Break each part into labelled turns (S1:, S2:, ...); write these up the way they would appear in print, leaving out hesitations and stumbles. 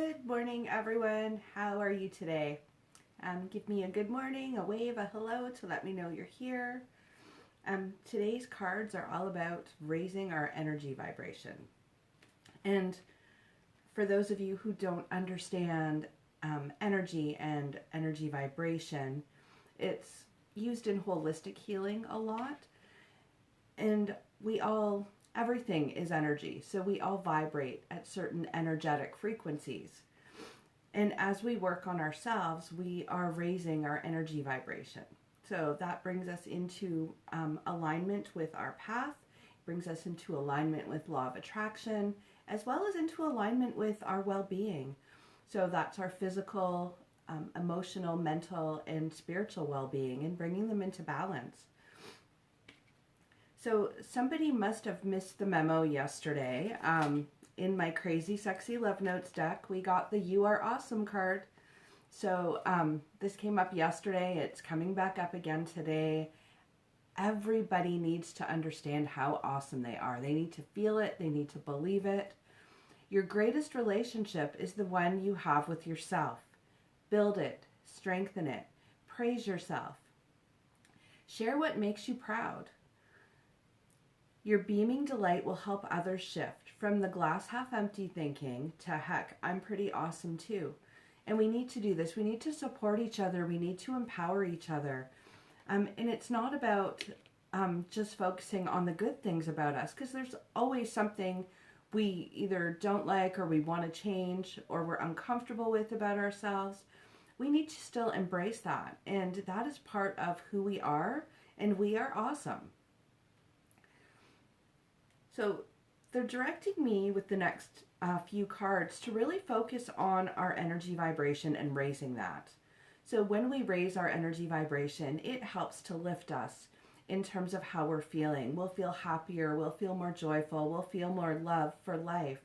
S1: Good morning, everyone. How are you today? Give me a good morning, a wave, a hello to let me know you're here. Today's cards are all about raising our energy vibration. And for those of you who don't understand energy and energy vibration, it's used in holistic healing a lot. And everything is energy, so we all vibrate at certain energetic frequencies. And as we work on ourselves, we are raising our energy vibration. So that brings us into alignment with our path, brings us into alignment with law of attraction, as well as into alignment with our well-being. So that's our physical, emotional, mental, and spiritual well-being, and bringing them into balance. So somebody must have missed the memo yesterday. In my Crazy Sexy Love Notes deck, we got the You Are Awesome card. So this came up yesterday. It's coming back up again today. Everybody needs to understand how awesome they are. They need to feel it. They need to believe it. Your greatest relationship is the one you have with yourself. Build it. Strengthen it. Praise yourself. Share what makes you proud. Your beaming delight will help others shift from the glass half empty thinking to, heck, I'm pretty awesome too. And we need to do this. We need to support each other. We need to empower each other. And it's not about just focusing on the good things about us, because there's always something we either don't like or we want to change or we're uncomfortable with about ourselves. We need to still embrace that. And that is part of who we are, and we are awesome. So they're directing me with the next few cards to really focus on our energy vibration and raising that. So when we raise our energy vibration, it helps to lift us in terms of how we're feeling. We'll feel happier, we'll feel more joyful, we'll feel more love for life.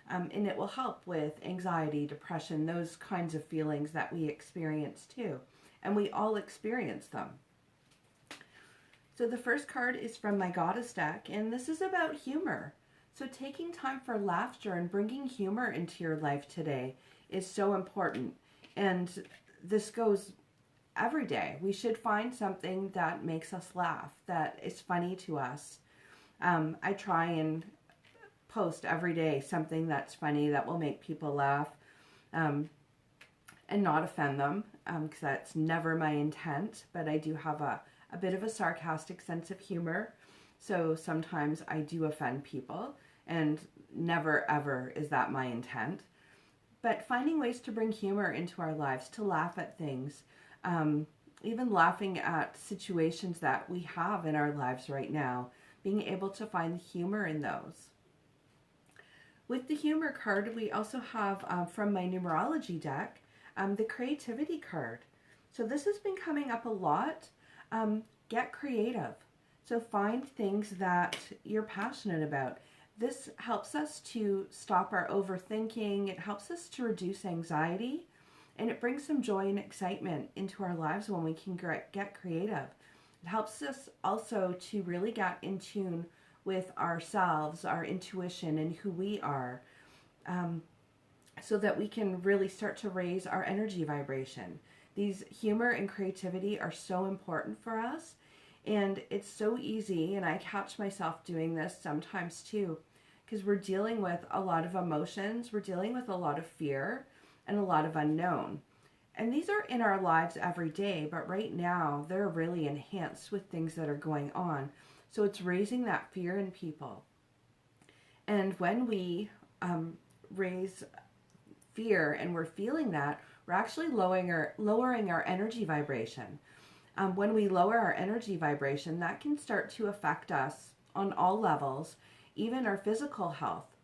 S1: And it will help with anxiety, depression, those kinds of feelings that we experience too. And we all experience them. So the first card is from my Goddess deck, and this is about humor. So taking time for laughter and bringing humor into your life today is so important. And this goes every day. We should find something that makes us laugh, that is funny to us. I try and post every day something that's funny that will make people laugh and not offend them, because that's never my intent, but I do have a bit of a sarcastic sense of humor. So sometimes I do offend people, and never ever is that my intent. But finding ways to bring humor into our lives, to laugh at things, even laughing at situations that we have in our lives right now, being able to find the humor in those. With the humor card, we also have from my numerology deck, the creativity card. So this has been coming up a lot. Get creative. So find things that you're passionate about. This helps us to stop our overthinking. It helps us to reduce anxiety, and it brings some joy and excitement into our lives when we can get creative. It helps us also to really get in tune with ourselves, our intuition, and who we are, so that we can really start to raise our energy vibration. These humor and creativity are so important for us, and it's so easy, and I catch myself doing this sometimes too, because we're dealing with a lot of emotions, we're dealing with a lot of fear and a lot of unknown. And these are in our lives every day, but right now they're really enhanced with things that are going on. So it's raising that fear in people. And when we raise fear and we're feeling that, we're actually lowering our energy vibration. When we lower our energy vibration, that can start to affect us on all levels, even our physical health,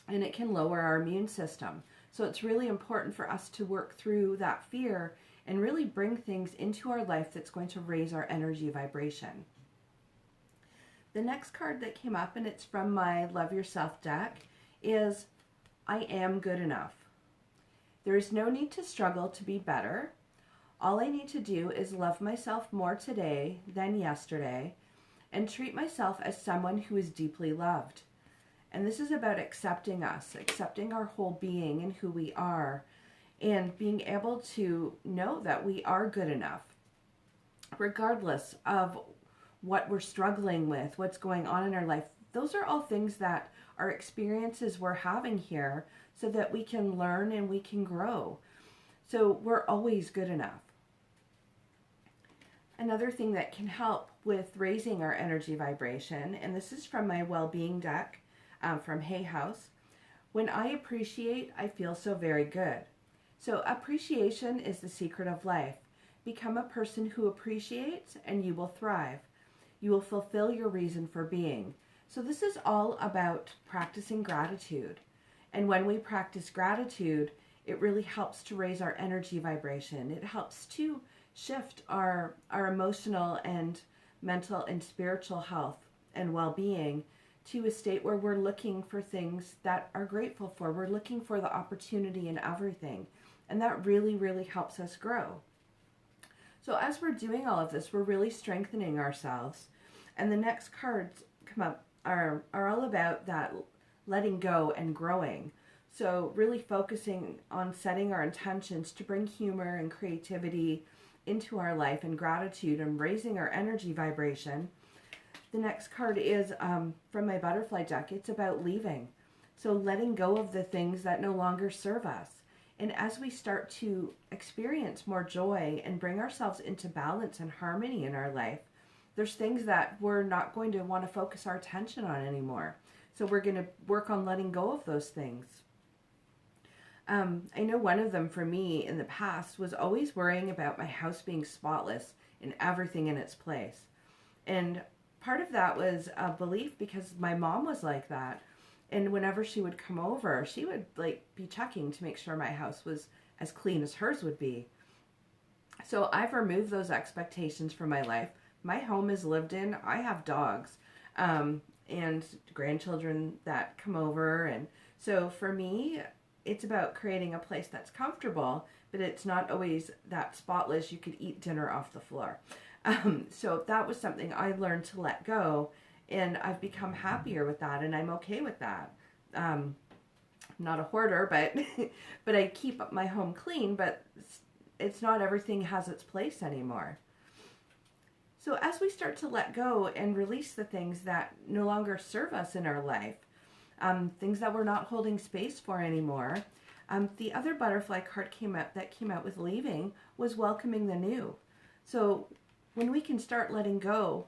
S1: and it can lower our immune system. So it's really important for us to work through that fear and really bring things into our life that's going to raise our energy vibration. The next card that came up, and it's from my Love Yourself deck, is I am good enough. There is no need to struggle to be better. All I need to do is love myself more today than yesterday and treat myself as someone who is deeply loved. And this is about accepting us, accepting our whole being and who we are, and being able to know that we are good enough, regardless of what we're struggling with, what's going on in our life. Those are all things that are experiences we're having here so that we can learn and we can grow. So we're always good enough. Another thing that can help with raising our energy vibration, and this is from my well-being deck from Hay House. When I appreciate, I feel so very good. So appreciation is the secret of life. Become a person who appreciates and you will thrive. You will fulfill your reason for being. So this is all about practicing gratitude. And when we practice gratitude, it really helps to raise our energy vibration. It helps to shift our emotional and mental and spiritual health and well-being to a state where we're looking for things that are grateful for. We're looking for the opportunity in everything. And that really, really helps us grow. So as we're doing all of this, we're really strengthening ourselves. And the next cards come up are all about that letting go and growing. So really focusing on setting our intentions to bring humor and creativity into our life and gratitude and raising our energy vibration. The next card is from my butterfly deck. It's about leaving. So letting go of the things that no longer serve us. And as we start to experience more joy and bring ourselves into balance and harmony in our life, there's things that we're not going to want to focus our attention on anymore. So we're going to work on letting go of those things. I know one of them for me in the past was always worrying about my house being spotless and everything in its place. And part of that was a belief because my mom was like that. And whenever she would come over, she would be checking to make sure my house was as clean as hers would be. So I've removed those expectations from my life. My home is lived in. I have dogs and grandchildren that come over. And so for me, it's about creating a place that's comfortable, but it's not always that spotless. You could eat dinner off the floor. So that was something I learned to let go. And I've become happier with that, and I'm okay with that. Not a hoarder, but I keep my home clean, but it's not everything has its place anymore. So as we start to let go and release the things that no longer serve us in our life, things that we're not holding space for anymore, the other butterfly card that came out with leaving was welcoming the new. So when we can start letting go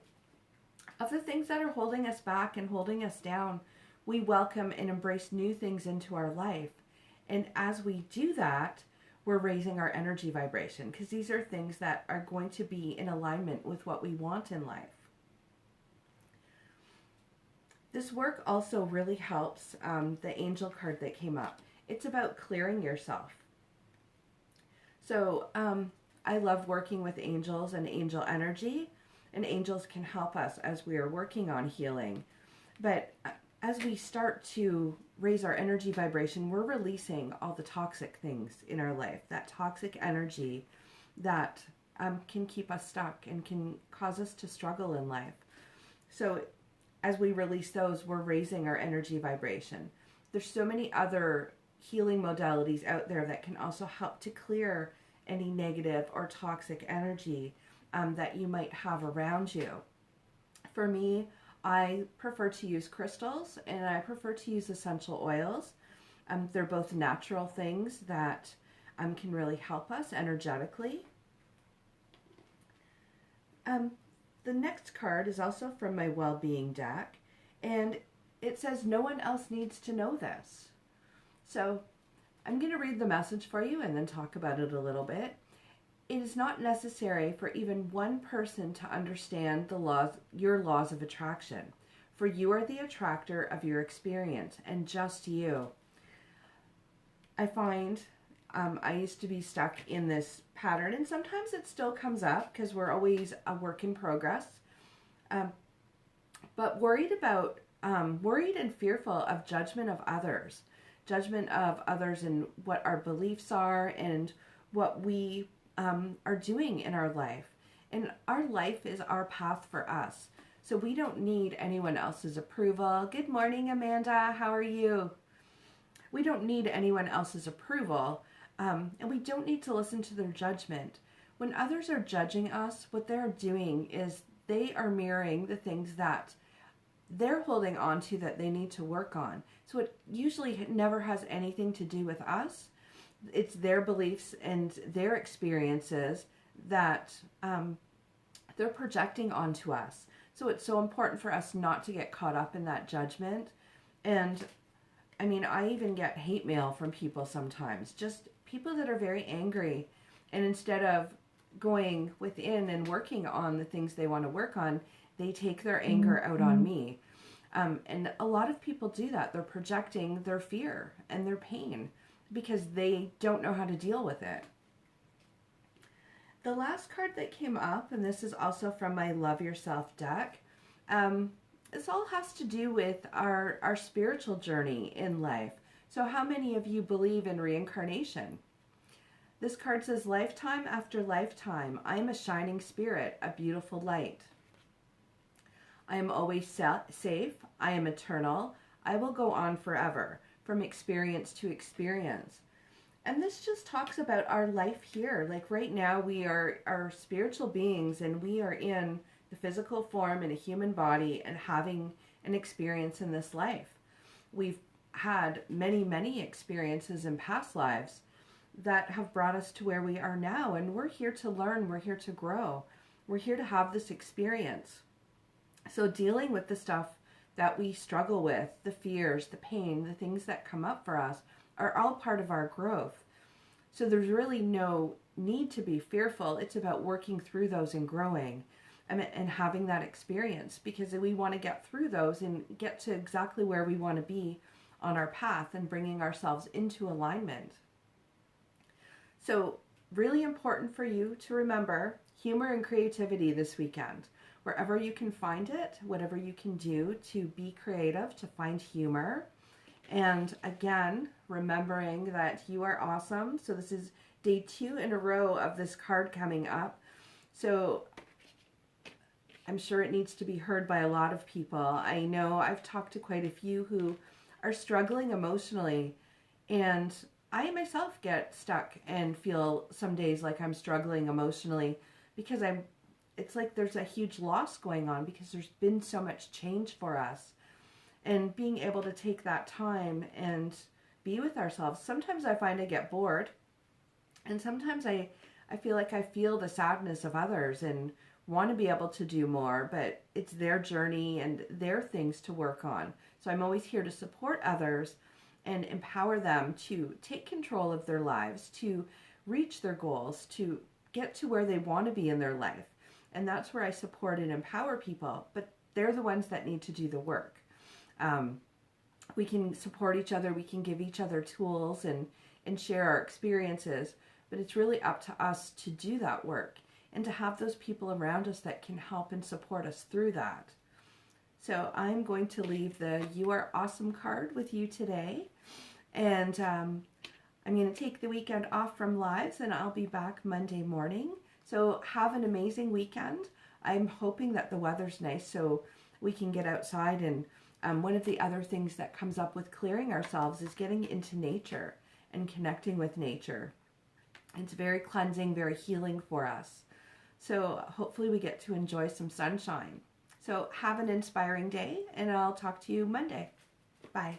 S1: of the things that are holding us back and holding us down, we welcome and embrace new things into our life. And as we do that, we're raising our energy vibration because these are things that are going to be in alignment with what we want in life. This work also really helps the angel card that came up. It's about clearing yourself. So I love working with angels and angel energy. And angels can help us as we are working on healing. But as we start to raise our energy vibration, we're releasing all the toxic things in our life, that toxic energy that can keep us stuck and can cause us to struggle in life. So as we release those, we're raising our energy vibration. There's so many other healing modalities out there that can also help to clear any negative or toxic energy that you might have around you. For me, I prefer to use crystals and I prefer to use essential oils. They're both natural things that can really help us energetically. The next card is also from my well-being deck, and it says, no one else needs to know this. So I'm going to read the message for you and then talk about it a little bit. It is not necessary for even one person to understand your laws of attraction, for you are the attractor of your experience, and just you. I find I used to be stuck in this pattern, and sometimes it still comes up because we're always a work in progress. But worried and fearful of judgment of others and what our beliefs are and what we are doing in our life. And our life is our path for us. So we don't need anyone else's approval. Good morning, Amanda. How are you? We don't need anyone else's approval, and we don't need to listen to their judgment. When others are judging us, what they're doing is they are mirroring the things that they're holding on to that they need to work on. So it usually never has anything to do with us. It's their beliefs and their experiences that they're projecting onto us. So it's so important for us not to get caught up in that judgment. And I mean, I even get hate mail from people sometimes, just people that are very angry. And instead of going within and working on the things they want to work on, they take their anger out on me. And a lot of people do that. They're projecting their fear and their pain because they don't know how to deal with it. The last card that came up, and this is also from my Love Yourself deck, this all has to do with our spiritual journey in life. So how many of you believe in reincarnation? This card says, lifetime after lifetime, I am a shining spirit, a beautiful light. I am always safe. I am eternal. I will go on forever, from experience to experience. And this just talks about our life here. Like right now, we are spiritual beings, and we are in the physical form in a human body and having an experience in this life. We've had many, many experiences in past lives that have brought us to where we are now. And we're here to learn. We're here to grow. We're here to have this experience. So dealing with the stuff that we struggle with, the fears, the pain, the things that come up for us, are all part of our growth. So there's really no need to be fearful. It's about working through those and growing and having that experience, because we want to get through those and get to exactly where we want to be on our path and bringing ourselves into alignment. So really important for you to remember humor and creativity this weekend. Wherever you can find it, whatever you can do to be creative, to find humor. And again, remembering that you are awesome. So this is day 2 in a row of this card coming up. So I'm sure it needs to be heard by a lot of people. I know I've talked to quite a few who are struggling emotionally, and I myself get stuck and feel some days like I'm struggling emotionally because it's like there's a huge loss going on because there's been so much change for us. And being able to take that time and be with ourselves. Sometimes I find I get bored, and sometimes I feel like I feel the sadness of others and want to be able to do more, but it's their journey and their things to work on. So I'm always here to support others and empower them to take control of their lives, to reach their goals, to get to where they want to be in their life. And that's where I support and empower people, but they're the ones that need to do the work. We can support each other, we can give each other tools and share our experiences, but it's really up to us to do that work and to have those people around us that can help and support us through that. So I'm going to leave the You Are Awesome card with you today, and I'm going to take the weekend off from lives, and I'll be back Monday morning. So have an amazing weekend. I'm hoping that the weather's nice so we can get outside, and one of the other things that comes up with clearing ourselves is getting into nature and connecting with nature. It's very cleansing, very healing for us. So hopefully we get to enjoy some sunshine. So have an inspiring day, and I'll talk to you Monday. Bye.